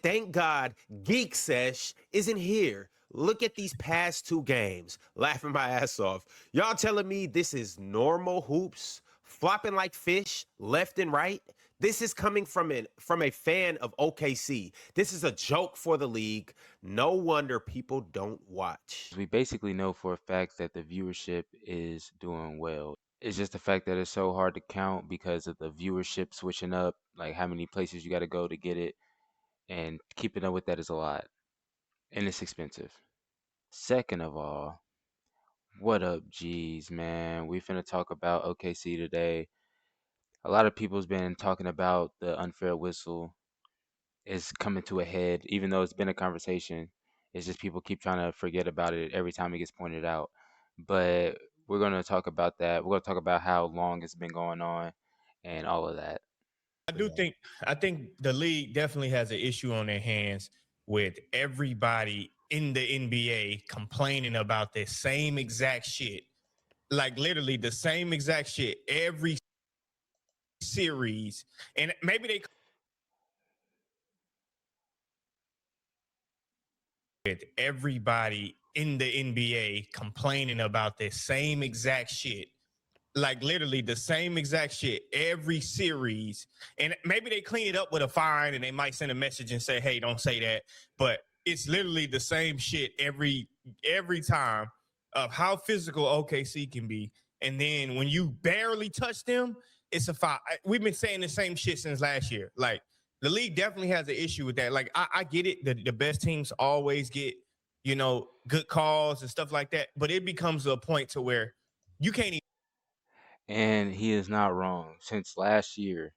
Thank God Geek Sesh isn't here. Look at these past two games. Laughing my ass off. Y'all telling me this is normal hoops? Flopping like fish left and right? This is coming from a fan of OKC. This is a joke for the league. No wonder people don't watch. We basically know for a fact that the viewership is doing well. It's just the fact that it's so hard to count because of the viewership switching up, like how many places you got to go to get it, and keeping up with that is a lot, and it's expensive. Second of all, what up, G's, man? We finna talk about OKC today. A lot of people's been talking about the unfair whistle is coming to a head, even though it's been a conversation. It's just people keep trying to forget about it every time it gets pointed out. But we're gonna talk about that. We're gonna talk about how long it's been going on and all of that. I think the league definitely has an issue on their hands with everybody in the NBA complaining about the same exact shit. Like literally the same exact shit every series. And maybe they with everybody in the NBA complaining about the same exact shit. Like literally the same exact shit every series. And maybe they clean it up with a fine and they might send a message and say, hey, don't say that. But it's literally the same shit every time of how physical OKC can be. And then when you barely touch them, it's a foul. We've been saying the same shit since last year. Like the league definitely has an issue with that. Like I get it. The best teams always get, good calls and stuff like that. But it becomes a point to where you can't even. And he is not wrong. Since last year,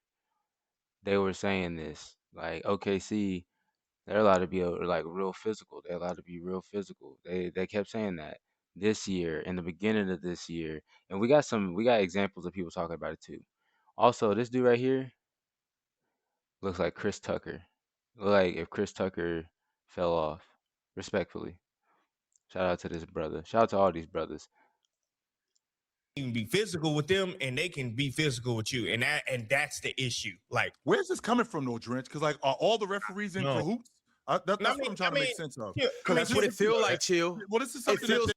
they were saying this. Like OKC, they're allowed to be like real physical. They're allowed to be real physical. They kept saying that this year, in the beginning of this year, and we got examples of people talking about it too. Also, this dude right here looks like Chris Tucker. Look like if Chris Tucker fell off. Respectfully, shout out to this brother. Shout out to all these brothers. Even be physical with them and they can be physical with you. And that's the issue. Like, Where's this coming from, no Drench? Because like, are all the referees in no. cahoots? That's what I'm trying to make sense of. Yeah, I Because mean, That's what it feel like, chill. well, this is It something that feels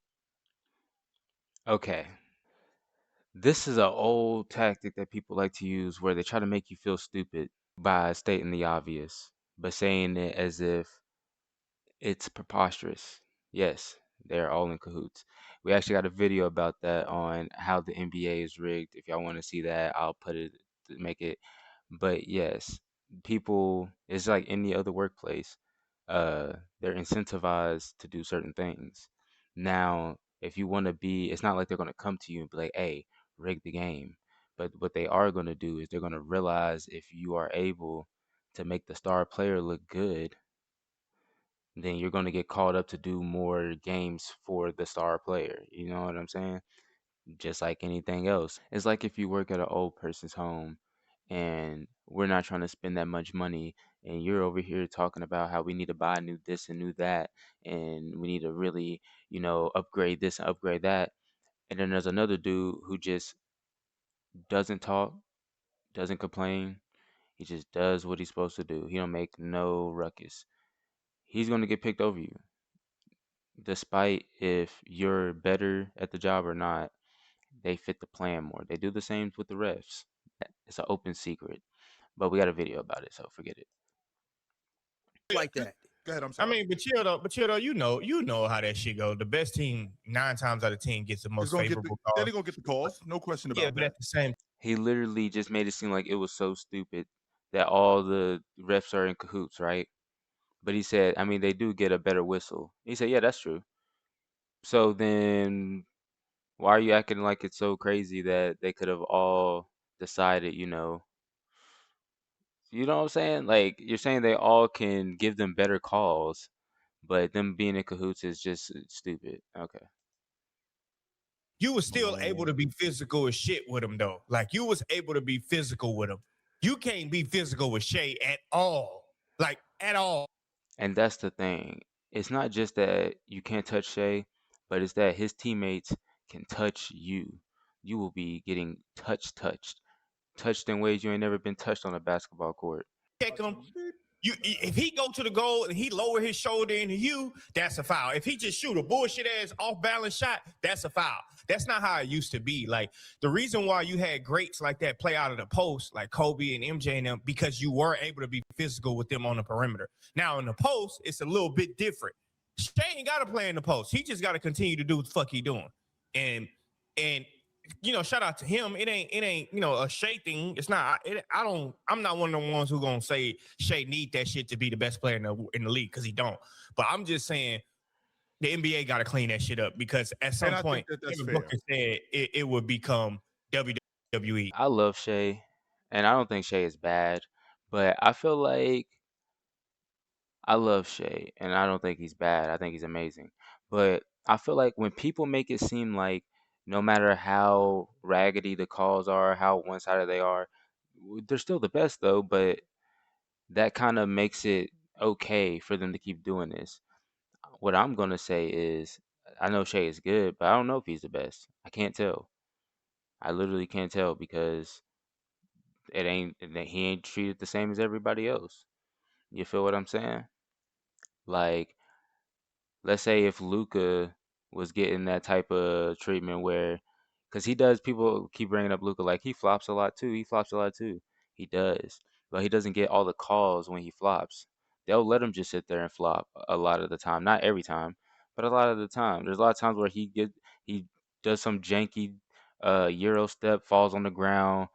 Okay, this is an old tactic that people like to use where they try to make you feel stupid by stating the obvious, but saying it as if it's preposterous. Yes, they're all in cahoots. We actually got a video about that on how the NBA is rigged. If y'all want to see that, I'll put it to make it. But yes, people, it's like any other workplace. They're incentivized to do certain things. Now, if you want to be, it's not like they're going to come to you and be like, hey, rig the game. But what they are going to do is they're going to realize if you are able to make the star player look good, then you're going to get called up to do more games for the star player. You know what I'm saying? Just like anything else. It's like if you work at an old person's home and we're not trying to spend that much money and you're over here talking about how we need to buy new this and new that and we need to really, upgrade this and upgrade that. And then there's another dude who just doesn't talk, doesn't complain. He just does what he's supposed to do. He don't make no ruckus. He's going to get picked over you despite if you're better at the job or not, they fit the plan more. They do the same with the refs. It's an open secret, but we got a video about it, so forget it. like that. Go ahead. I'm I sorry. mean, but chill though, you know how that shit goes. The best team 9 times out of 10 gets the It's most gonna get favorable they're call. gonna get the calls. No question Yeah, about but that. at the same He literally just made it seem like it was so stupid that all the refs are in cahoots, right? But he said, I mean, they do get a better whistle. He said, yeah, that's true. So then why are you acting like it's so crazy that they could have all decided, what I'm saying? Like you're saying they all can give them better calls, but them being in cahoots is just stupid. Okay. you was still able to be physical as shit with him though. Like you was able to be physical with him. You can't be physical with Shai at all. Like at all. And that's the thing. It's not just that you can't touch Shea, but it's that his teammates can touch you. You will be getting touched in ways you ain't never been touched on a basketball court. Check him. If he go to the goal and he lower his shoulder into you, that's a foul. If he just shoot a bullshit ass off balance shot, that's a foul. That's not how it used to be. Like the reason why you had greats like that play out of the post, like Kobe and MJ and them, because you were able to be physical with them on the perimeter. Now in the post, it's a little bit different. Shai ain't got to play in the post. He just got to continue to do what the fuck he doing. And shout out to him. It ain't, a Shai thing. It's not. I'm not one of the ones who gonna say Shai need that shit to be the best player in the league because he don't. But I'm just saying the NBA got to clean that shit up because at some point, Booker said it would become WWE. I love Shai, and I don't think Shai is bad, but I feel like I love Shai, and I don't think he's bad. I think he's amazing. But I feel like when people make it seem like no matter how raggedy the calls are, how one-sided they are, they're still the best though, but that kind of makes it okay for them to keep doing this. What I'm gonna say is I know Shai is good, but I don't know if he's the best. I can't tell. I literally can't tell because he ain't treated the same as everybody else. You feel what I'm saying? Like, let's say if Luca was getting that type of treatment where, because people keep bringing up Luca like he flops a lot too. He flops a lot too. He does, but he doesn't get all the calls when he flops. They'll let him just sit there and flop a lot of the time. Not every time, but a lot of the time. There's a lot of times where he does some janky Euro step, falls on the ground,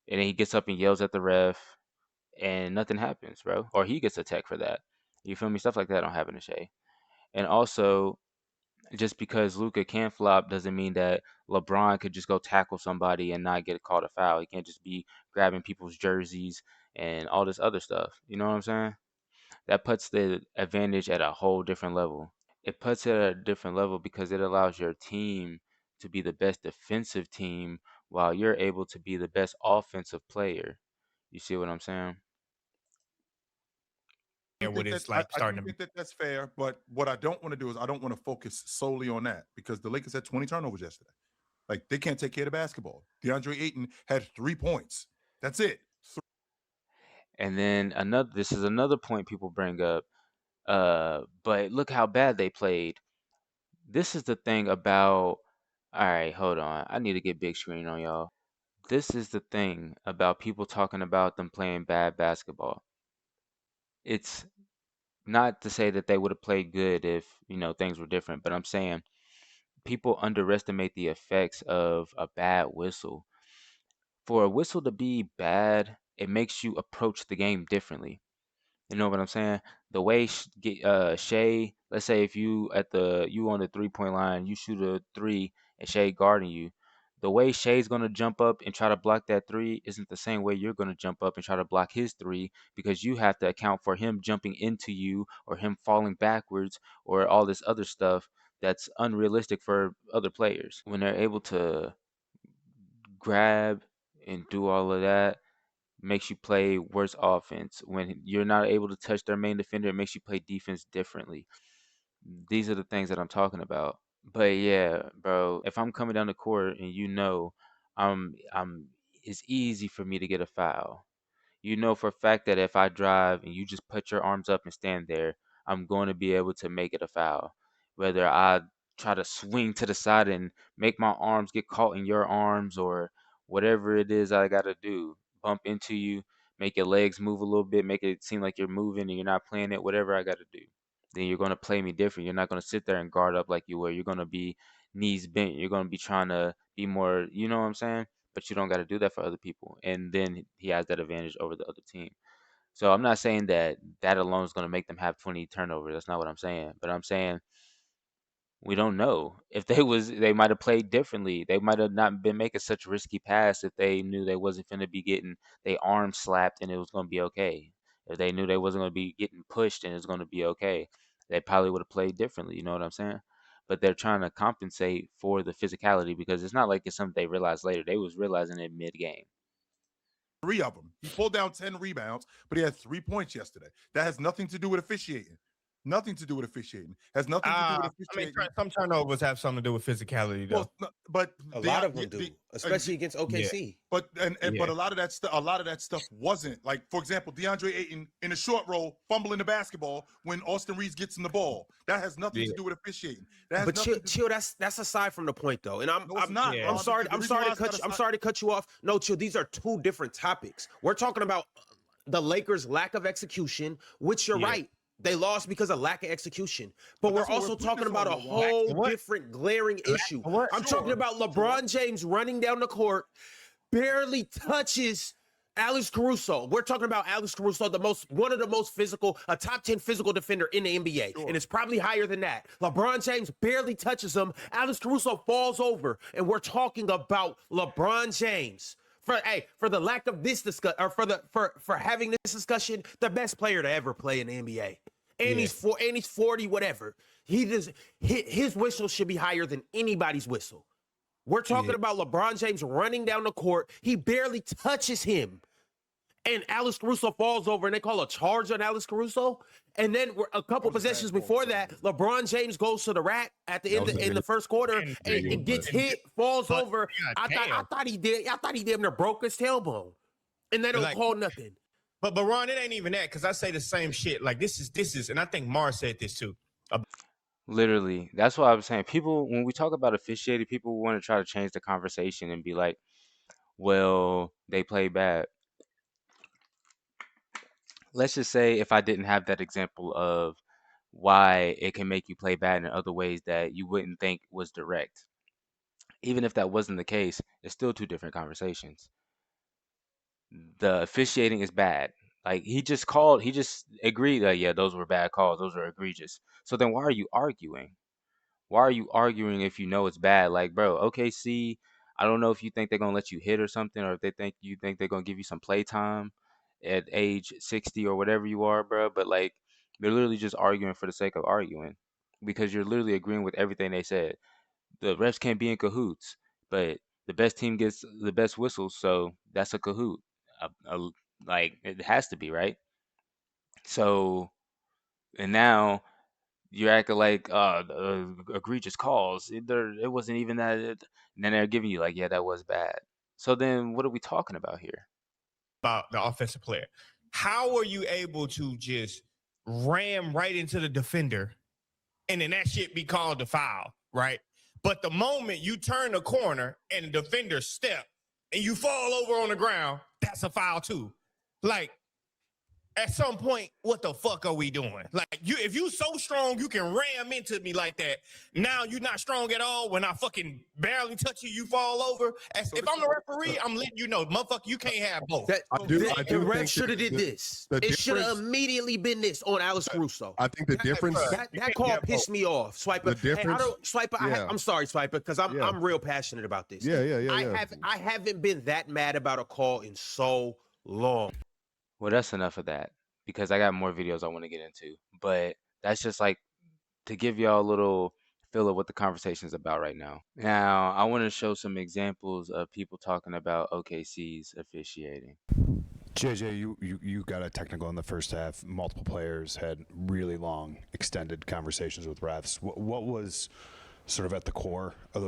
and then he gets up and yells at the ref, and nothing happens, bro. Or he gets a tech for that. You feel me? Stuff like that don't happen to Shai. And also, just because Luca can flop doesn't mean that LeBron could just go tackle somebody and not get called a foul. He can't just be grabbing people's jerseys and all this other stuff. You know what I'm saying? That puts the advantage at a whole different level. It puts it at a different level because it allows your team to be the best defensive team while you're able to be the best offensive player. You see what I'm saying? I do think that that's fair, but what I don't want to do is I don't want to focus solely on that because the Lakers had 20 turnovers yesterday. Like they can't take care of basketball. DeAndre Ayton had 3 points. That's it. And then this is another point people bring up. But look how bad they played. This is the thing about. All right, hold on. I need to get big screen on y'all. This is the thing about people talking about them playing bad basketball. It's not to say that they would have played good if, things were different, but I'm saying people underestimate the effects of a bad whistle. For a whistle to be bad, it makes you approach the game differently. You know what I'm saying? The way Shai, let's say if you on the 3-point line, you shoot a three and Shai guarding you. The way Shai's gonna jump up and try to block that three isn't the same way you're gonna jump up and try to block his three because you have to account for him jumping into you or him falling backwards or all this other stuff that's unrealistic for other players. When they're able to grab and do all of that, makes you play worse offense. When you're not able to touch their main defender, it makes you play defense differently. These are the things that I'm talking about. But yeah, bro, if I'm coming down the court and I'm it's easy for me to get a foul. You know for a fact that if I drive and you just put your arms up and stand there, I'm going to be able to make it a foul. Whether I try to swing to the side and make my arms get caught in your arms or whatever it is I got to do, bump into you, make your legs move a little bit, make it seem like you're moving and you're not playing it, whatever I got to do. Then you're going to play me different. You're not going to sit there and guard up like you were. You're going to be knees bent. You're going to be trying to be more, you know what I'm saying? But you don't got to do that for other people. And then he has that advantage over the other team. So I'm not saying that that alone is going to make them have 20 turnovers. That's not what I'm saying. But I'm saying we don't know if they might have played differently. They might have not been making such risky pass if they knew they wasn't going to be getting their arm slapped and it was going to be okay. If they knew they wasn't going to be getting pushed and it was going to be okay, they probably would have played differently. You know what I'm saying? But they're trying to compensate for the physicality because it's not like it's something they realized later. They was realizing it mid game. 3 of them. He pulled down 10 rebounds, but he had 3 points yesterday. That has nothing to do with officiating. Nothing to do with officiating. Has nothing to do with I mean, officiating. some turnovers have something to do with physicality, though. Well, but A they lot are, of them do, especially against OKC. but Yeah. a lot of that stuff wasn't, like, for example, DeAndre Ayton in a short roll fumbling the basketball when Austin Reeves gets in the ball. That has nothing to do with officiating. That has But nothing chill, that's aside from the point though. And No, it's not. Yeah. I'm Ron, sorry, the I'm reason sorry why to it's cut not you. a I'm side- sorry to cut you off. No, chill. These are two different topics. We're talking about the Lakers' lack of execution, which you're Yeah. right. They lost because of lack of execution. But we're that's what also we're putting talking this about on, a LeBron. whole What? different glaring issue. what? I'm talking about LeBron James running down the court, barely touches Alex Caruso. We're talking about Alex Caruso, one of the most physical, a top 10 physical defender in the NBA. Sure. And it's probably higher than that. LeBron James barely touches him. Alex Caruso falls over. And we're talking about LeBron James. For the lack of this discussion, or for having this discussion, the best player to ever play in the NBA. And he's 40, whatever. His whistle should be higher than anybody's whistle. We're talking about LeBron James running down the court. He barely touches him. And Alex Caruso falls over, and they call a charge on Alex Caruso. And then a couple possessions before that, LeBron James goes to the rack at the end in the first quarter, and gets hit, falls over. I thought he damn near broke his tailbone, and they don't call nothing. But Ron, it ain't even that, because I say the same shit. Like this is, and I think Mars said this too. Literally, that's what I was saying. People, when we talk about officiating, people want to try to change the conversation and be like, well, they play bad. Let's just say if I didn't have that example of why it can make you play bad in other ways that you wouldn't think was direct. Even if that wasn't the case, it's still two different conversations. The officiating is bad. Like he just agreed that, yeah, those were bad calls, those are egregious. So then why are you arguing? Why are you arguing if you know it's bad? Like, bro, OKC, I don't know if you think they're gonna let you hit or something, or if you think they're gonna give you some play time at age 60 or whatever you are, bro. But like, they're literally just arguing for the sake of arguing because you're literally agreeing with everything they said. The refs can't be in cahoots, but the best team gets the best whistles, so that's a cahoot. Like it has to be, right? So, and now you're acting like egregious calls. It wasn't even that. And then they're giving you like, yeah, that was bad. So then, what are we talking about here? About the offensive player. How are you able to just ram right into the defender and then that shit be called a foul, right? But the moment you turn the corner and the defender step and you fall over on the ground, that's a foul too. Like, at some point, what the fuck are we doing? Like, if you so strong, you can ram into me like that. Now you're not strong at all. When I fucking barely touch you, you fall over. If I'm the referee, I'm letting you know, motherfucker, you can't have both. The ref should have did this. It should have immediately been this on Alex Caruso. I think the difference. That call pissed me off, Swiper. Swiper. I'm sorry, Swiper, because I'm real passionate about this. I haven't been that mad about a call in so long. Well, that's enough of that because I got more videos I want to get into. But that's just like to give y'all a little feel of what the conversation is about right now. Now, I want to show some examples of people talking about OKC's officiating. JJ, you got a technical in the first half. Multiple players had really long, extended conversations with refs. What was sort of at the core of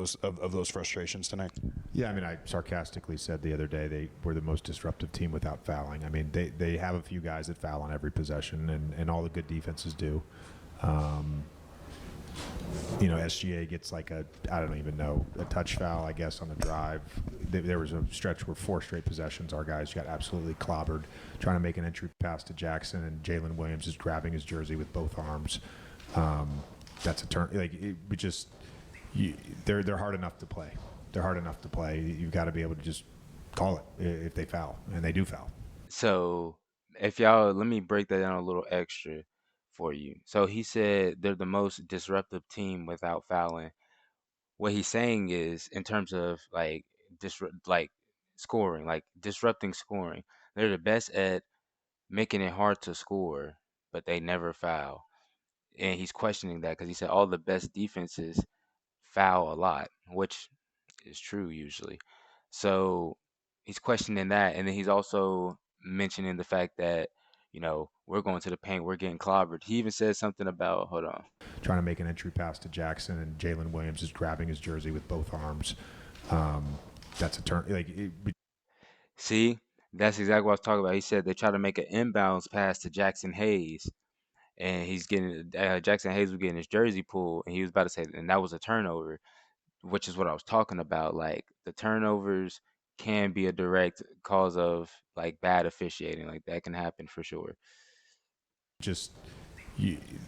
those frustrations tonight? Yeah, I mean, I sarcastically said the other day they were the most disruptive team without fouling. I mean, they have a few guys that foul on every possession, and all the good defenses do. SGA gets like I don't even know, a touch foul, I guess, on the drive. There was a stretch where 4 straight possessions, our guys got absolutely clobbered trying to make an entry pass to Jackson, and Jalen Williams is grabbing his jersey with both arms. That's a turn. They're hard enough to play. They're hard enough to play. You've got to be able to just call it if they foul, and they do foul. So, if y'all, let me break that down a little extra for you. So he said they're the most disruptive team without fouling. What he's saying is, in terms of like scoring, like disrupting scoring, they're the best at making it hard to score, but they never foul. And he's questioning that because he said all the best defenses foul a lot, which is true usually. So he's questioning that, and then he's also mentioning the fact that we're going to the paint, we're getting clobbered. He even said something about, hold on. Trying to make an entry pass to Jackson, and Jalen Williams is grabbing his jersey with both arms. That's a turn. See, that's exactly what I was talking about. He said they try to make an inbounds pass to Jackson Hayes, and Jackson Hayes was getting his jersey pulled, and he was about to say, and that was a turnover, which is what I was talking about. Like, the turnovers can be a direct cause of like bad officiating. Like, that can happen for sure.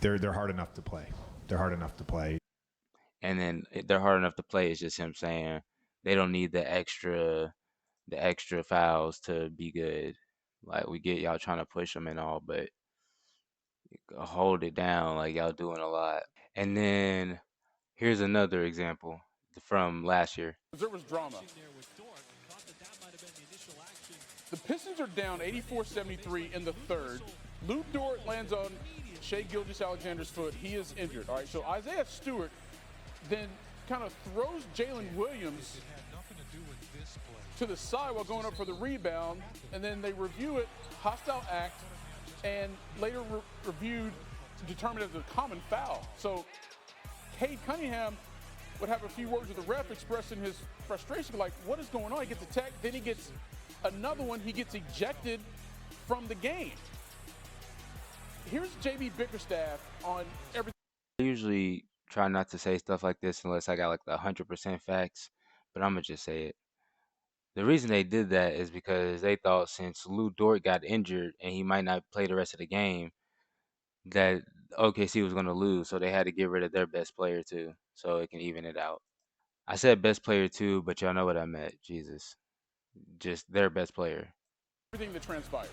They're hard enough to play. They're hard enough to play. And then they're hard enough to play. It's just him saying they don't need the extra fouls to be good. Like, we get y'all trying to push them and all, but hold it down. Like, y'all doing a lot. And then here's another example from last year. There was drama. The Pistons are down 84-73 in the third. Lou Dort lands on Shai Gilgeous-Alexander's foot. He is injured. All right, so Isaiah Stewart then kind of throws Jalen Williams to the side while going up for the rebound, and then they review it, hostile act, and later reviewed to determine it as a common foul. So Cade Cunningham would have a few words with the ref expressing his frustration, like, what is going on? He gets attacked, then he gets another one, he gets ejected from the game. Here's JB Bickerstaff on everything. I usually try not to say stuff like this unless I got like the 100% facts, but I'm gonna just say it. The reason they did that is because they thought since Lou Dort got injured and he might not play the rest of the game, that OKC was going to lose, so they had to get rid of their best player too, so it can even it out. I said best player too, but y'all know what I meant. Jesus. Just their best player. Everything that transpires.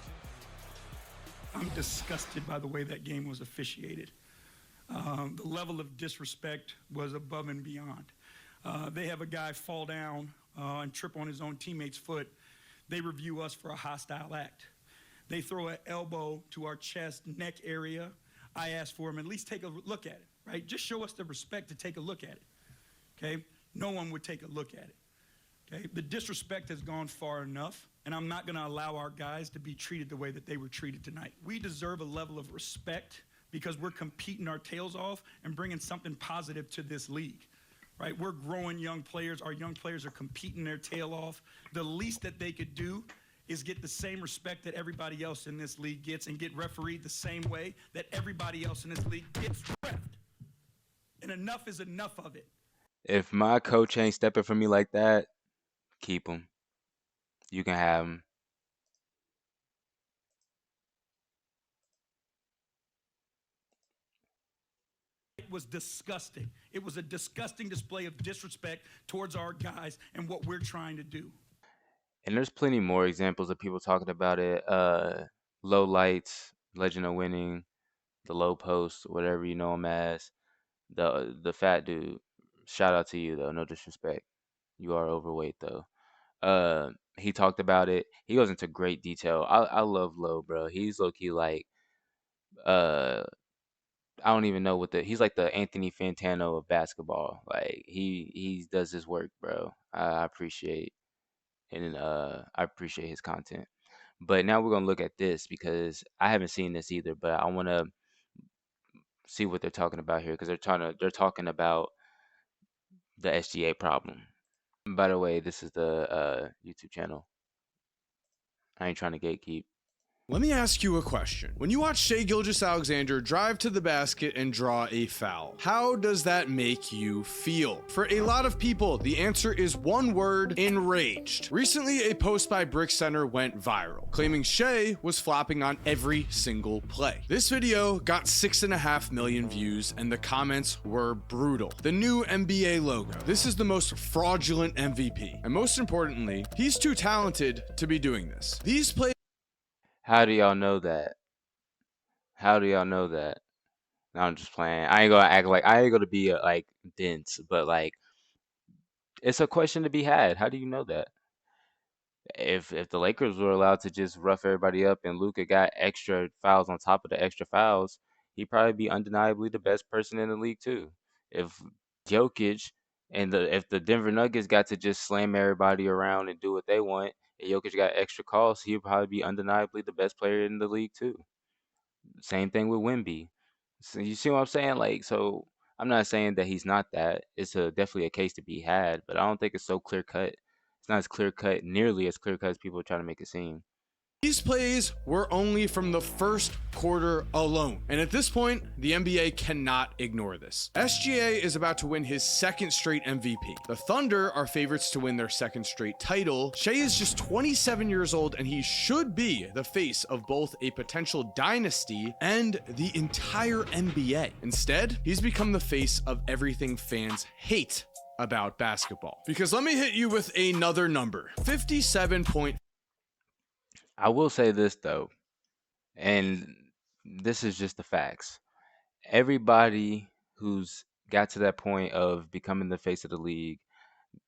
I'm disgusted by the way that game was officiated. The level of disrespect was above and beyond. They have a guy fall down and trip on his own teammate's foot. They review us for a hostile act. They throw an elbow to our chest, neck area. I asked for him, at least take a look at it, right? Just show us the respect to take a look at it, okay? No one would take a look at it, okay? The disrespect has gone far enough, and I'm not gonna allow our guys to be treated the way that they were treated tonight. We deserve a level of respect because we're competing our tails off and bringing something positive to this league. Right, we're growing young players. Our young players are competing their tail off. The least that they could do is get the same respect that everybody else in this league gets and get refereed the same way that everybody else in this league gets refed. And enough is enough of it. If my coach ain't stepping for me like that, keep him. You can have him. Was disgusting. It was a disgusting display of disrespect towards our guys and what we're trying to do. And there's plenty more examples of people talking about it. Low lights, legend of winning, the low post, whatever you know him as. The fat dude. Shout out to you though, no disrespect. You are overweight though. He talked about it. He goes into great detail. I love Low, bro. He's low key like I don't even know what he's like the Anthony Fantano of basketball. Like he does his work, bro. I appreciate I appreciate his content. But now we're gonna look at this because I haven't seen this either, but I wanna see what they're talking about here because they're talking about the SGA problem. And by the way, this is the YouTube channel. I ain't trying to gatekeep. Let me ask you a question. When you watch Shai Gilgeous-Alexander drive to the basket and draw a foul, how does that make you feel? For a lot of people, the answer is one word: enraged. Recently, a post by Brick Center went viral, claiming Shai was flopping on every single play. This video got 6.5 million views, and the comments were brutal. The new NBA logo. This is the most fraudulent MVP. And most importantly, he's too talented to be doing this. These plays. How do y'all know that? How do y'all know that? No, I'm just playing. I ain't gonna act like I ain't gonna be like dense, but like it's a question to be had. How do you know that? If the Lakers were allowed to just rough everybody up and Luka got extra fouls on top of the extra fouls, he'd probably be undeniably the best person in the league too. If Jokic and if the Denver Nuggets got to just slam everybody around and do what they want, and Jokic got extra calls, he'd probably be undeniably the best player in the league too. Same thing with Wemby. So you see what I'm saying? Like, so I'm not saying that he's not that. It's definitely a case to be had, but I don't think it's so clear cut. It's not as clear cut, nearly as clear cut as people try to make it seem. These plays were only from the first quarter alone, and at this point, the NBA cannot ignore this. SGA is about to win his second straight MVP. The Thunder are favorites to win their second straight title. Shai is just 27 years old, and he should be the face of both a potential dynasty and the entire NBA. Instead, he's become the face of everything fans hate about basketball. Because let me hit you with another number, 57. I will say this though, and this is just the facts. Everybody who's got to that point of becoming the face of the league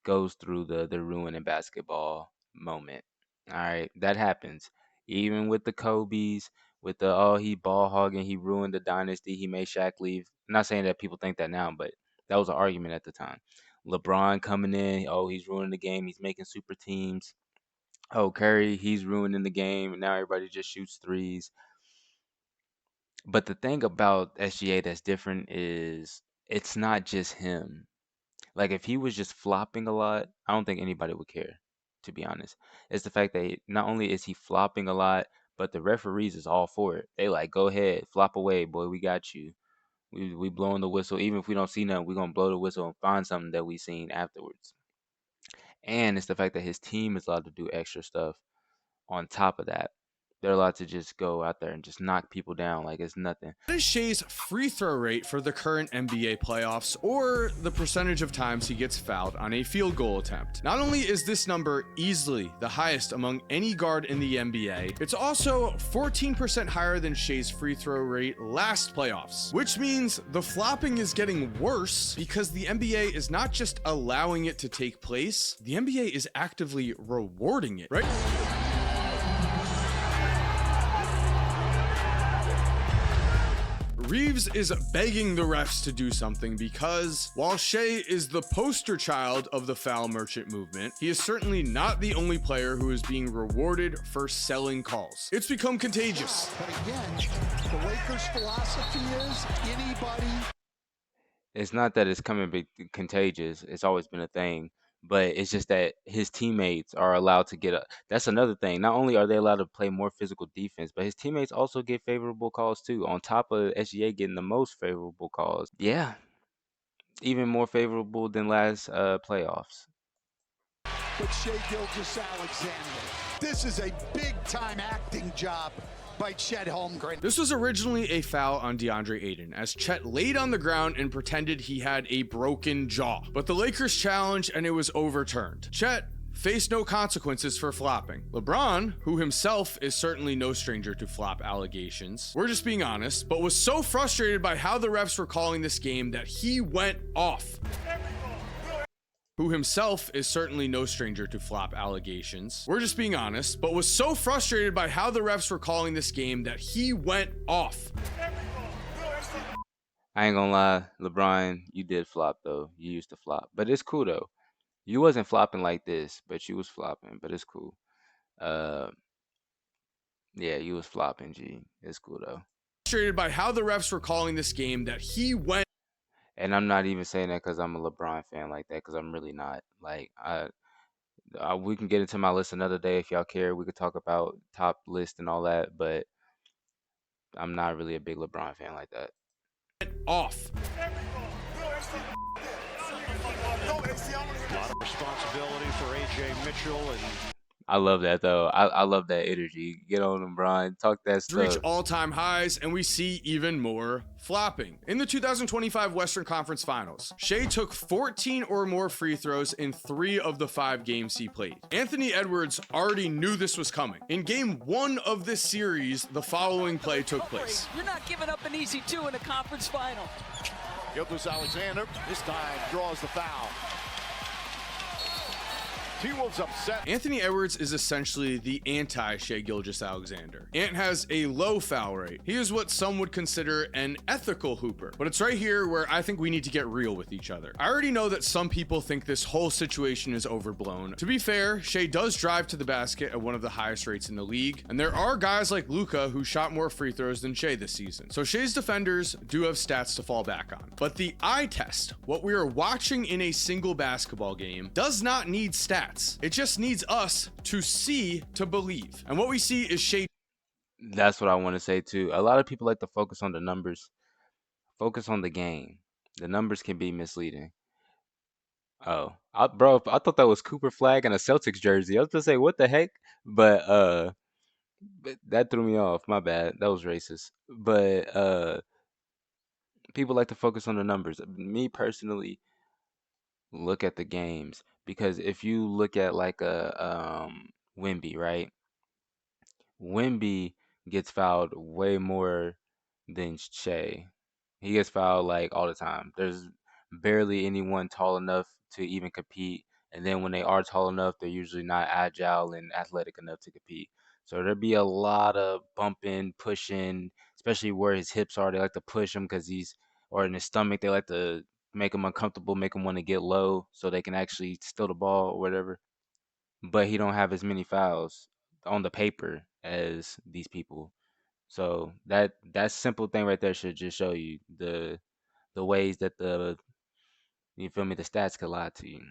goes through the ruin in basketball moment. All right, that happens. Even with the Kobe's, with the he ball hogging, he ruined the dynasty, he made Shaq leave. I'm not saying that people think that now, but that was an argument at the time. LeBron coming in, he's ruining the game, he's making super teams. Oh, Curry, he's ruining the game, and now everybody just shoots threes. But the thing about SGA that's different is it's not just him. Like, if he was just flopping a lot, I don't think anybody would care, to be honest. It's the fact that not only is he flopping a lot, but the referees is all for it. They like, go ahead, flop away, boy, we got you. We blowing the whistle. Even if we don't see nothing, we're going to blow the whistle and find something that we seen afterwards. And it's the fact that his team is allowed to do extra stuff on top of that. They're allowed to just go out there and just knock people down like it's nothing. What is Shai's free throw rate for the current NBA playoffs, or the percentage of times he gets fouled on a field goal attempt? Not only is this number easily the highest among any guard in the NBA, it's also 14% higher than Shai's free throw rate last playoffs, which means the flopping is getting worse because the NBA is not just allowing it to take place, the NBA is actively rewarding it, right? Reeves is begging the refs to do something because while Shai is the poster child of the foul merchant movement, he is certainly not the only player who is being rewarded for selling calls. It's become contagious. But again, the Lakers' philosophy is anybody. It's not that it's coming contagious. It's always been a thing. But it's just that his teammates are allowed to get that's another thing. Not only are they allowed to play more physical defense, but his teammates also get favorable calls too. On top of SGA getting the most favorable calls. Yeah. Even more favorable than last playoffs. But Shai Gilgeous-Alexander, this is a big-time acting job by Chet Holmgren. This was originally a foul on DeAndre Ayton, as Chet laid on the ground and pretended he had a broken jaw. But the Lakers challenged and it was overturned. Chet faced no consequences for flopping. LeBron, who himself is certainly no stranger to flop allegations, we're just being honest, but was so frustrated by how the refs were calling this game that he went off. Who himself is certainly no stranger to flop allegations. We're just being honest, but was so frustrated by how the refs were calling this game that he went off. I ain't gonna lie, LeBron, you did flop though. You used to flop, but it's cool though. You wasn't flopping like this, but you was flopping, but it's cool. Yeah, you was flopping, G. It's cool though. Frustrated by how the refs were calling this game that he went. And I'm not even saying that because I'm a LeBron fan like that, because I'm really not. Like, we can get into my list another day if y'all care. We could talk about top list and all that, but I'm not really a big LeBron fan like that. Off. A lot of responsibility for AJ Mitchell and. I love that though. I love that energy. Get on him, Brian. Talk that stuff. Reach all-time highs, and we see even more flopping. In the 2025 Western Conference Finals, Shai took 14 or more free throws in 3 of the 5 games he played. Anthony Edwards already knew this was coming. In game 1 of this series, the following play took place. You're not giving up an easy 2 in a conference final. Gilgeous-Alexander this time draws the foul. He was upset. Anthony Edwards is essentially the anti-Shai Gilgeous-Alexander. Ant has a low foul rate. He is what some would consider an ethical hooper. But it's right here where I think we need to get real with each other. I already know that some people think this whole situation is overblown. To be fair, Shai does drive to the basket at one of the highest rates in the league, and there are guys like Luka who shot more free throws than Shai this season. So Shai's defenders do have stats to fall back on. But the eye test, what we are watching in a single basketball game, does not need stats. It just needs us to see to believe. And what we see is Shai. That's what I want to say too. A lot of people like to focus on the numbers. Focus on the game. The numbers can be misleading. Oh, bro, I thought that was Cooper Flag and a Celtics jersey. I was gonna say, what the heck? But that threw me off. My bad. That was racist. But people like to focus on the numbers. Me personally, look at the games, because if you look at like a Wemby, right? Wemby gets fouled way more than Shai. He gets fouled like all the time. There's barely anyone tall enough to even compete. And then when they are tall enough, they're usually not agile and athletic enough to compete. So there'd be a lot of bumping, pushing, especially where his hips are. They like to push him because or in his stomach, they like to make him uncomfortable, make him want to get low so they can actually steal the ball or whatever. But he don't have as many fouls on the paper as these people. So that simple thing right there should just show you the ways that you feel me, the stats could lie to you.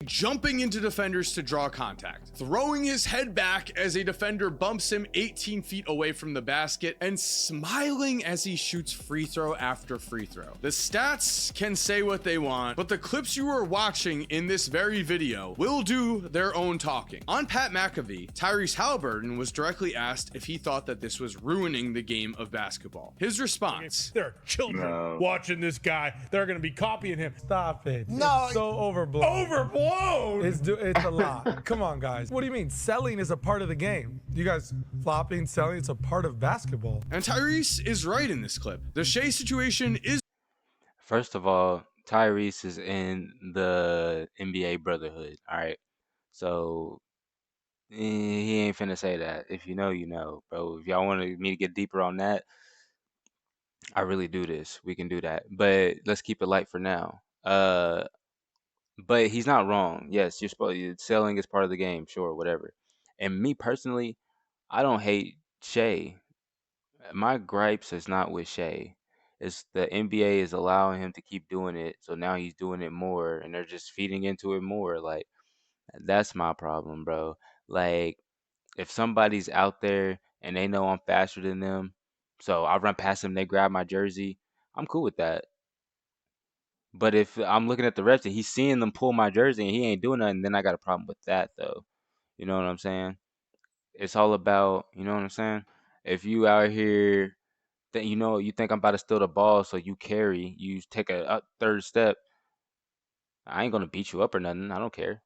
Jumping into defenders to draw contact, throwing his head back as a defender bumps him 18 feet away from the basket, and smiling as he shoots free throw after free throw. The stats can say what they want, but the clips you are watching in this very video will do their own talking. On Pat McAfee, Tyrese Halliburton was directly asked if he thought that this was ruining the game of basketball. His response: there are children watching this guy. They're going to be copying him. Stop it. No. It's so overblown. Overblown. It's a lot. Come on, guys. What do you mean? Selling is a part of the game. You guys flopping, selling, it's a part of basketball. And Tyrese is right in this clip. The Shai situation is... First of all, Tyrese is in the NBA Brotherhood, all right? So he ain't finna say that. If you know, you know. Bro, if y'all want me to get deeper on that, I really do this. We can do that. But let's keep it light for now. But he's not wrong. Yes, selling is part of the game, sure, whatever. And me personally, I don't hate Shai. My gripes is not with Shai. It's the NBA is allowing him to keep doing it, so now he's doing it more, and they're just feeding into it more. Like, that's my problem, bro. Like, if somebody's out there and they know I'm faster than them, so I run past them, they grab my jersey, I'm cool with that. But if I'm looking at the refs and he's seeing them pull my jersey and he ain't doing nothing, then I got a problem with that, though. You know what I'm saying? It's all about, you know what I'm saying? If you out here, you think I'm about to steal the ball, so you carry, you take a third step, I ain't gonna beat you up or nothing. I don't care.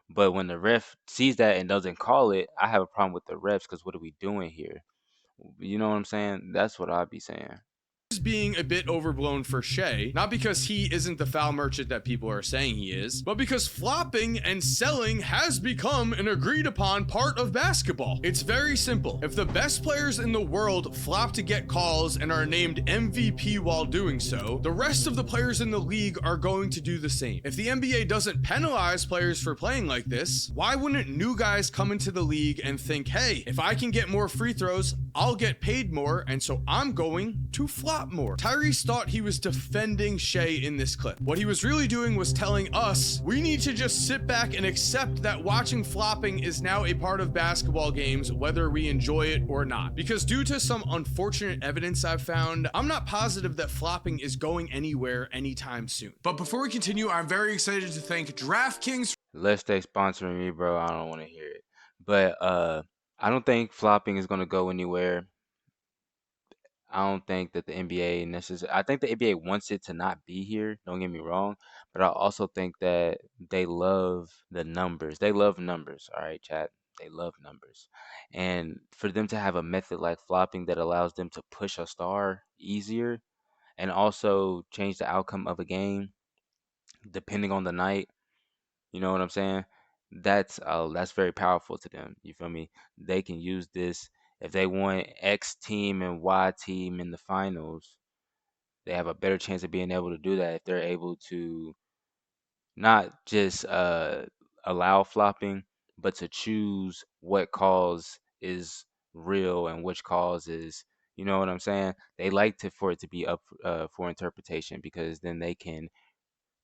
But when the ref sees that and doesn't call it, I have a problem with the refs, because what are we doing here? You know what I'm saying? That's what I'd be saying. Being a bit overblown for Shai, not because he isn't the foul merchant that people are saying he is, but because flopping and selling has become an agreed upon part of basketball. It's very simple. If the best players in the world flop to get calls and are named MVP while doing so, the rest of the players in the league are going to do the same. If the NBA doesn't penalize players for playing like this, why wouldn't new guys come into the league and think, hey, if I can get more free throws, I'll get paid more, and so I'm going to flop more. Tyrese thought he was defending Shai in this clip. What he was really doing was telling us we need to just sit back and accept that watching flopping is now a part of basketball games, whether we enjoy it or not. Because due to some unfortunate evidence I've found, I'm not positive that flopping is going anywhere anytime soon. But before we continue, I'm very excited to thank DraftKings. Unless they sponsoring me, bro, I don't want to hear it. But I don't think flopping is gonna go anywhere. I don't think that the NBA necessarily. I think the NBA wants it to not be here. Don't get me wrong, but I also think that they love the numbers. They love numbers. All right, chat. They love numbers, and for them to have a method like flopping that allows them to push a star easier, and also change the outcome of a game depending on the night. You know what I'm saying? that's very powerful to them. You feel me? They can use this if they want X team and Y team in the finals. They have a better chance of being able to do that if they're able to not just allow flopping, but to choose what calls is real and which calls is, you know what I'm saying? They like for it to be up for interpretation, because then they can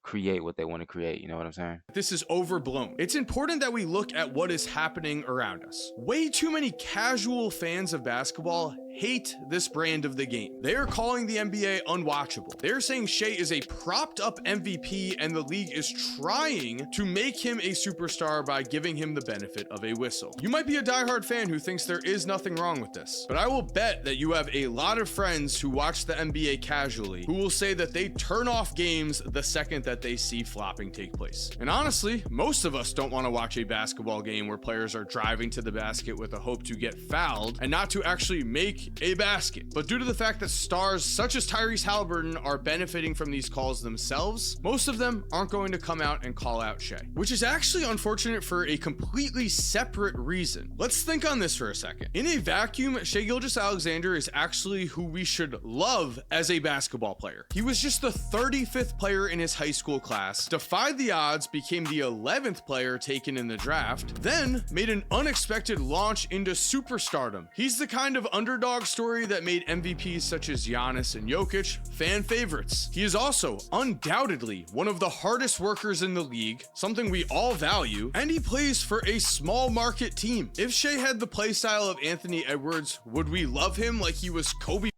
create what they want to create. You know what I'm saying? This is overblown. It's important that we look at what is happening around us. Way too many casual fans of basketball hate this brand of the game. They are calling the NBA unwatchable. They're saying Shai is a propped up MVP and the league is trying to make him a superstar by giving him the benefit of a whistle. You might be a diehard fan who thinks there is nothing wrong with this, but I will bet that you have a lot of friends who watch the NBA casually who will say that they turn off games the second that they see flopping take place. And honestly, most of us don't want to watch a basketball game where players are driving to the basket with a hope to get fouled and not to actually make a basket. But due to the fact that stars such as Tyrese Halliburton are benefiting from these calls themselves, most of them aren't going to come out and call out Shai, which is actually unfortunate for a completely separate reason. Let's think on this for a second. In a vacuum, Shai Gilgeous-Alexander is actually who we should love as a basketball player. He was just the 35th player in his high school class, defied the odds, became the 11th player taken in the draft, then made an unexpected launch into superstardom. He's the kind of underdog story that made MVPs such as Giannis and Jokic fan favorites. He is also undoubtedly one of the hardest workers in the league, something we all value, and he plays for a small market team. If Shai had the play style of Anthony Edwards, would we love him like he was Kobe?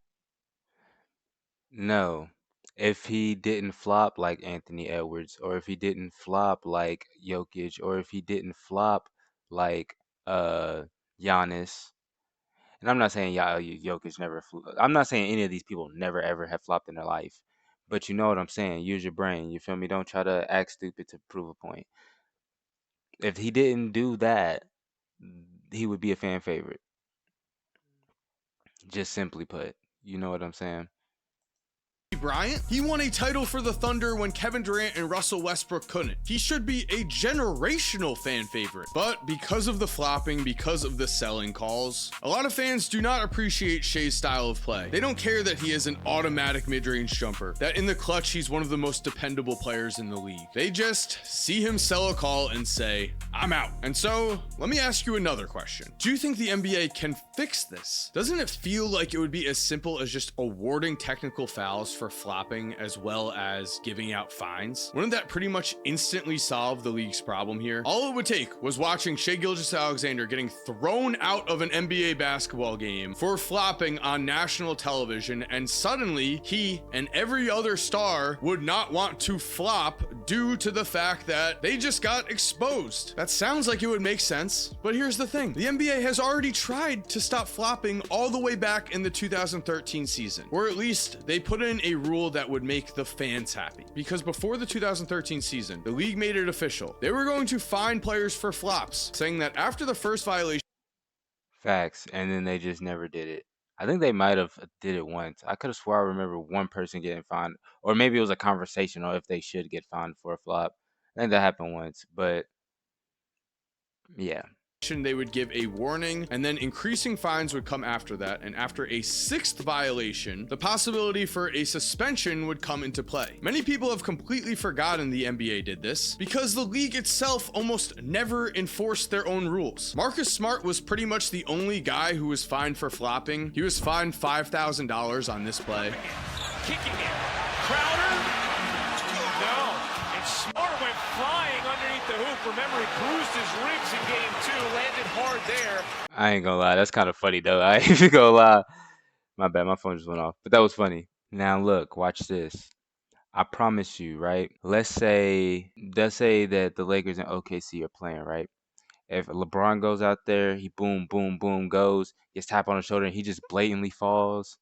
No. If he didn't flop like Anthony Edwards, or if he didn't flop like Jokic, or if he didn't flop like Giannis. And I'm not saying Jokic never I'm not saying any of these people never ever have flopped in their life. But you know what I'm saying? Use your brain. You feel me? Don't try to act stupid to prove a point. If he didn't do that, he would be a fan favorite. Just simply put. You know what I'm saying? Bryant? He won a title for the Thunder when Kevin Durant and Russell Westbrook couldn't. He should be a generational fan favorite, but because of the flopping, because of the selling calls, a lot of fans do not appreciate Shai's style of play. They don't care that he is an automatic mid-range jumper, that in the clutch he's one of the most dependable players in the league. They just see him sell a call and say, I'm out. And so, let me ask you another question. Do you think the NBA can fix this? Doesn't it feel like it would be as simple as just awarding technical fouls for flopping as well as giving out fines? Wouldn't that pretty much instantly solve the league's problem here? All it would take was watching Shai Gilgeous-Alexander getting thrown out of an NBA basketball game for flopping on national television, and suddenly he and every other star would not want to flop due to the fact that they just got exposed. That sounds like it would make sense, but here's the thing. The NBA has already tried to stop flopping all the way back in the 2013 season, or at least they put in a rule that would make the fans happy. Because before the 2013 season, the league made it official. They were going to fine players for flops, saying that after the first violation. Facts. And then they just never did it. I think they might have did it once. I could have swore I remember one person getting fined, or maybe it was a conversation on if they should get fined for a flop. I think that happened once, but yeah. They would give a warning, and then increasing fines would come after that, and after a 6th violation, the possibility for a suspension would come into play. Many people have completely forgotten the NBA did this because the league itself almost never enforced their own rules. Marcus Smart was pretty much the only guy who was fined for flopping. He was fined $5,000 on this play. Kicking it. Crowder? No. And Smart went flying underneath the hoop. Remember, he bruised his ribs in game 2, landed hard there. I ain't gonna lie, that's kind of funny though. I ain't even gonna lie. My bad, my phone just went off. But that was funny. Now look, watch this. I promise you, right? Let's say that the Lakers and OKC are playing, right? If LeBron goes out there, he boom, boom, boom goes, gets tapped on the shoulder, and he just blatantly falls.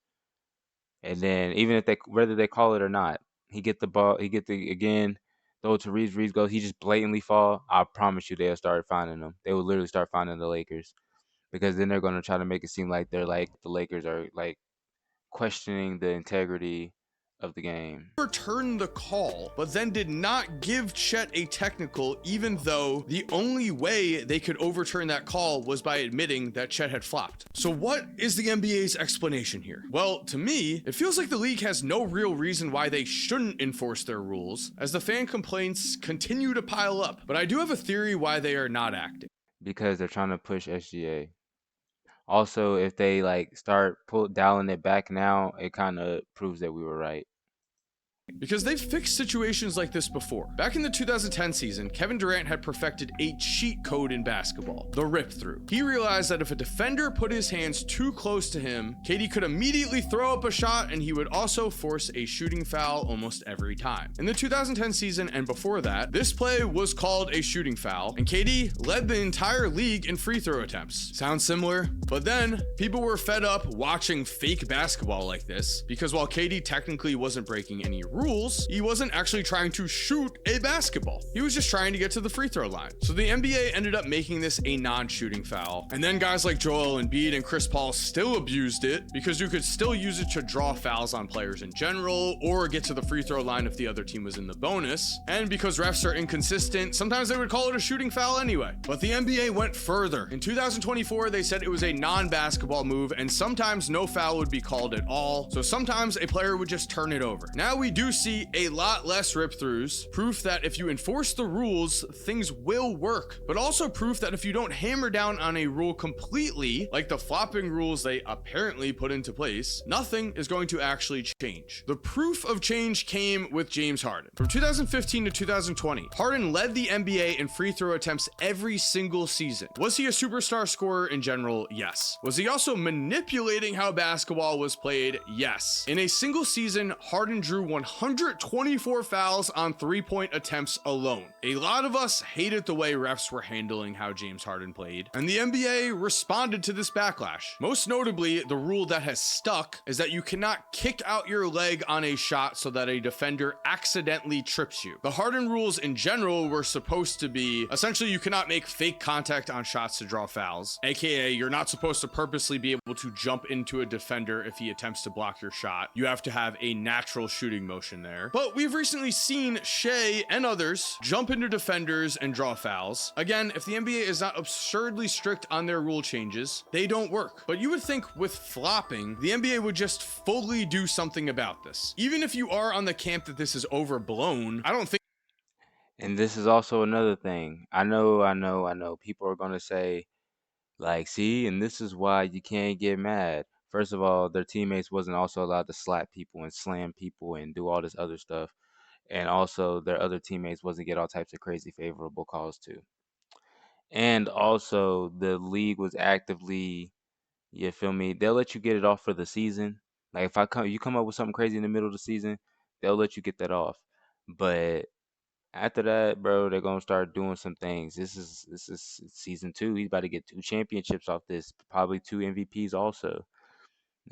And then even if whether they call it or not, he get the ball, again, throw it to Reeves goes, he just blatantly fall. I promise you they'll start finding them. They will literally start finding the Lakers. Because then they're gonna try to make it seem like they're like the Lakers are like questioning the integrity of the game. Returned the call, but then did not give Chet a technical, even though the only way they could overturn that call was by admitting that Chet had flopped. So what is the NBA's explanation here? Well, to me, it feels like the league has no real reason why they shouldn't enforce their rules, as the fan complaints continue to pile up. But I do have a theory why they are not acting. Because they're trying to push SGA. Also, if they start dialing it back now, it kind of proves that we were right. Because they've fixed situations like this before. Back in the 2010 season, Kevin Durant had perfected a cheat code in basketball, the rip through. He realized that if a defender put his hands too close to him, KD could immediately throw up a shot and he would also force a shooting foul almost every time. In the 2010 season and before that, this play was called a shooting foul, and KD led the entire league in free throw attempts. Sounds similar? But then, people were fed up watching fake basketball like this, because while KD technically wasn't breaking any rules, he wasn't actually trying to shoot a basketball. He was just trying to get to the free throw line. So the NBA ended up making this a non-shooting foul. And then guys like Joel Embiid and Chris Paul still abused it, because you could still use it to draw fouls on players in general, or get to the free throw line if the other team was in the bonus. And because refs are inconsistent, sometimes they would call it a shooting foul anyway. But the NBA went further. In 2024, they said it was a non-basketball move, and sometimes no foul would be called at all. So sometimes a player would just turn it over. Now we do see a lot less rip throughs, proof that if you enforce the rules, things will work, but also proof that if you don't hammer down on a rule completely, like the flopping rules they apparently put into place, nothing is going to actually change. The proof of change came with James Harden. From 2015 to 2020, Harden led the NBA in free throw attempts every single season. Was he a superstar scorer in general? Yes. Was he also manipulating how basketball was played? Yes. In a single season, Harden drew 124 fouls on three-point attempts alone. A lot of us hated the way refs were handling how James Harden played, and the NBA responded to this backlash. Most notably, the rule that has stuck is that you cannot kick out your leg on a shot so that a defender accidentally trips you. The Harden rules in general were supposed to be, essentially you cannot make fake contact on shots to draw fouls, aka you're not supposed to purposely be able to jump into a defender if he attempts to block your shot. You have to have a natural shooting motion there. But we've recently seen Shai and others jump into defenders and draw fouls. Again, if the NBA is not absurdly strict on their rule changes, they don't work. But you would think with flopping, the NBA would just fully do something about this. Even if you are on the camp that this is overblown, I don't think. And this is also another thing. I know. People are going to say, see, and this is why you can't get mad. First of all, their teammates wasn't also allowed to slap people and slam people and do all this other stuff. And also, their other teammates wasn't get all types of crazy favorable calls too. And also, the league was actively, you feel me? They'll let you get it off for the season. Like if you come up with something crazy in the middle of the season, they'll let you get that off. But after that, bro, they're gonna start doing some things. This is season 2. He's about to get 2 championships off this, probably 2 MVPs also.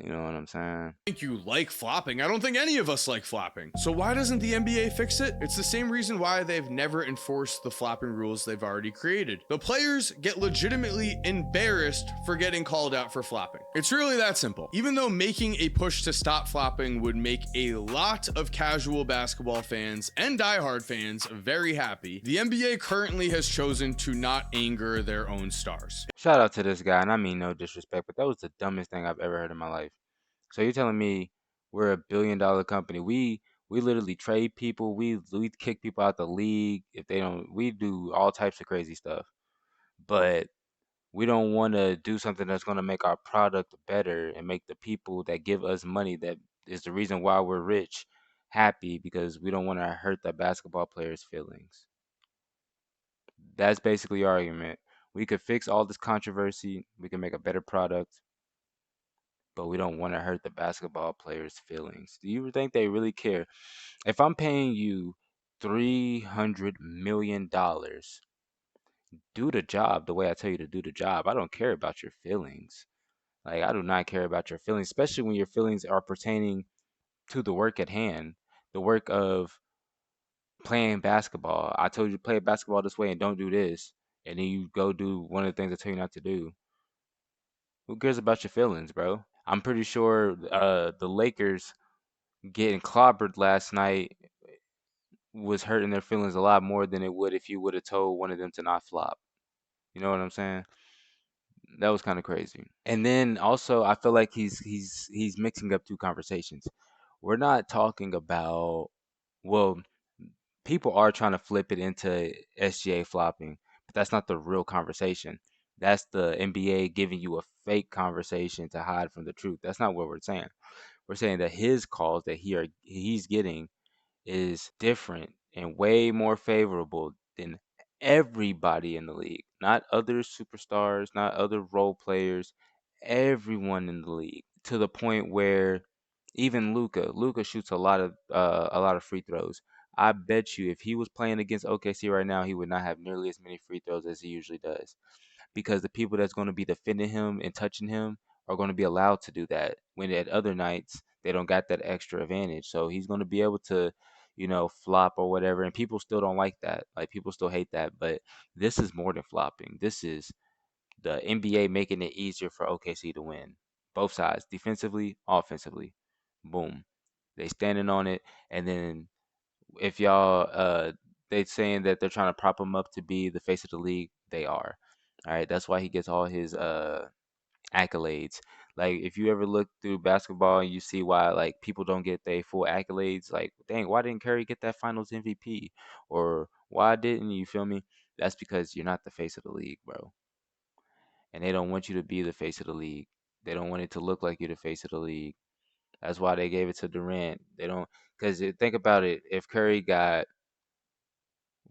You know what I'm saying? I think you like flopping. I don't think any of us like flopping. So why doesn't the NBA fix it? It's the same reason why they've never enforced the flopping rules they've already created. The players get legitimately embarrassed for getting called out for flopping. It's really that simple. Even though making a push to stop flopping would make a lot of casual basketball fans and diehard fans very happy, the NBA currently has chosen to not anger their own stars. Shout out to this guy, and I mean no disrespect, but that was the dumbest thing I've ever heard in my life. So you're telling me we're a $1 billion company? We literally trade people. We kick people out the league if they don't. We do all types of crazy stuff, but we don't want to do something that's going to make our product better and make the people that give us money, that is the reason why we're rich, happy, because we don't want to hurt the basketball players' feelings. That's basically your argument. We could fix all this controversy. We can make a better product, but we don't want to hurt the basketball players' feelings. Do you think they really care? If I'm paying you $300 million, do the job the way I tell you to do the job. I don't care about your feelings. I do not care about your feelings, especially when your feelings are pertaining to the work at hand, the work of playing basketball. I told you to play basketball this way and don't do this, and then you go do one of the things I tell you not to do. Who cares about your feelings, bro? I'm pretty sure the Lakers getting clobbered last night was hurting their feelings a lot more than it would if you would have told one of them to not flop. You know what I'm saying? That was kind of crazy. And then also, I feel like he's mixing up two conversations. We're not talking about, well, people are trying to flip it into SGA flopping, but that's not the real conversation. That's the NBA giving you a fake conversation to hide from the truth. That's not what we're saying. We're saying that his calls that he's getting is different and way more favorable than everybody in the league. Not other superstars, not other role players, everyone in the league. To the point where even Luca shoots a lot of free throws. I bet you if he was playing against OKC right now, he would not have nearly as many free throws as he usually does, because the people that's going to be defending him and touching him are going to be allowed to do that, when at other nights they don't got that extra advantage. So he's going to be able to, flop or whatever, and people still don't like that. Like, people still hate that, but this is more than flopping. This is the NBA making it easier for OKC to win. Both sides, defensively, offensively. Boom. They standing on it, and then if y'all they saying that they're trying to prop him up to be the face of the league, they are. All right, that's why he gets all his accolades. Like, if you ever look through basketball and you see why like people don't get their full accolades, like, dang, why didn't Curry get that Finals MVP, or why didn't you feel me? That's because you're not the face of the league, bro. And they don't want you to be the face of the league. They don't want it to look like you're the face of the league. That's why they gave it to Durant. They don't, because think about it. If Curry got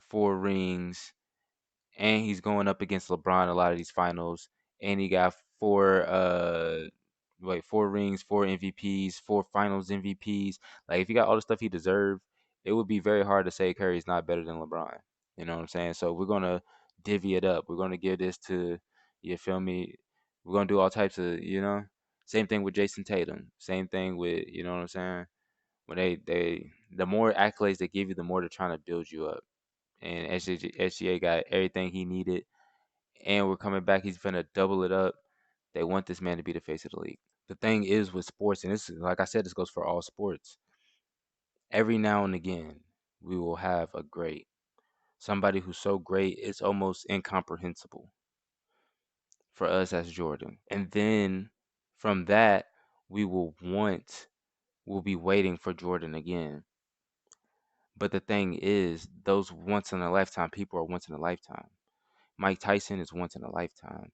4 rings and he's going up against LeBron a lot of these finals, and he got 4 rings, 4 MVPs, 4 finals MVPs. Like, if he got all the stuff he deserved, it would be very hard to say Curry's not better than LeBron. You know what I'm saying? So we're gonna divvy it up. We're gonna give this to, you feel me? We're gonna do all types of, same thing with Jason Tatum. Same thing with, you know what I'm saying? When they the more accolades they give you, the more they're trying to build you up. And SGA got everything he needed, and we're coming back. He's gonna double it up. They want this man to be the face of the league. The thing is with sports, and this is, like I said, this goes for all sports. Every now and again, we will have a great, somebody who's so great it's almost incomprehensible for us as Jordan. And then from that, we'll be waiting for Jordan again. But the thing is, those once in a lifetime people are once in a lifetime. Mike Tyson is once in a lifetime.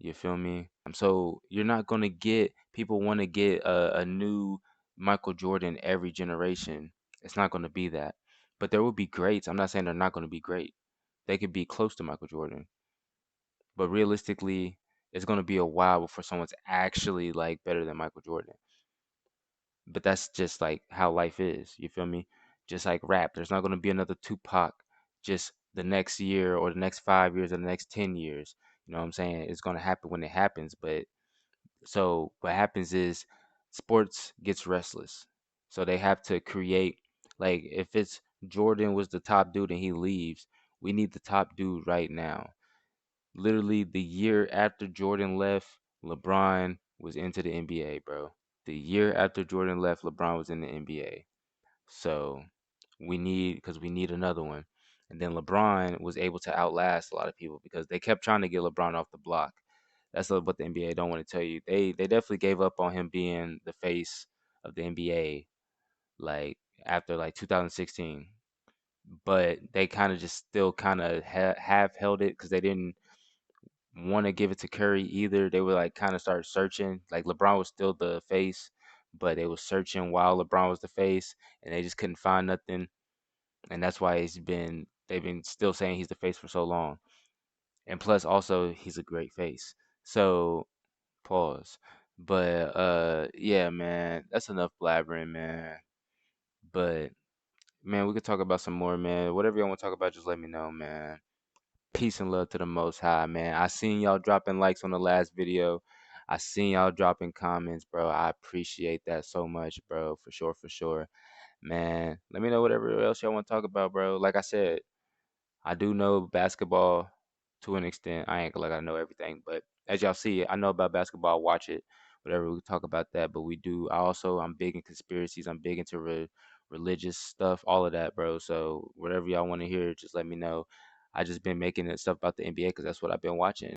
You feel me? So you're not gonna get, people want to get a new Michael Jordan every generation. It's not gonna be that. But there will be greats. I'm not saying they're not gonna be great. They could be close to Michael Jordan. But realistically, it's gonna be a while before someone's actually like better than Michael Jordan. But that's just like how life is. You feel me? Just like rap, there's not gonna be another Tupac just the next year or the next 5 years or the next 10 years. You know what I'm saying? It's gonna happen when it happens. But so what happens is sports gets restless. So they have to create, like, if it's Jordan was the top dude and he leaves, we need the top dude right now. Literally the year after Jordan left, LeBron was into the NBA, bro. The year after Jordan left, LeBron was in the NBA. So we need another one. And then LeBron was able to outlast a lot of people because they kept trying to get LeBron off the block. That's what the NBA don't want to tell you. They definitely gave up on him being the face of the NBA, like after like 2016. But they kind of just still kind of have held it because they didn't want to give it to Curry either. They were like kind of started searching. Like, LeBron was still the face, but they was searching while LeBron was the face, and they just couldn't find nothing. And that's why they've been still saying he's the face for so long. And plus, also, he's a great face. So, pause. But yeah, man, that's enough blabbering, man. But man, we could talk about some more, man. Whatever y'all want to talk about, just let me know, man. Peace and love to the Most High, man. I seen y'all dropping likes on the last video. I seen y'all dropping comments, bro. I appreciate that so much, bro. For sure, for sure. Man, let me know whatever else y'all want to talk about, bro. Like I said, I do know basketball to an extent. I ain't like I know everything, but as y'all see, I know about basketball. I watch it whatever. We talk about that, but I'm big in conspiracies. I'm big into religious stuff, all of that, bro. So whatever y'all want to hear, just let me know. I just been making it stuff about the NBA because that's what I've been watching.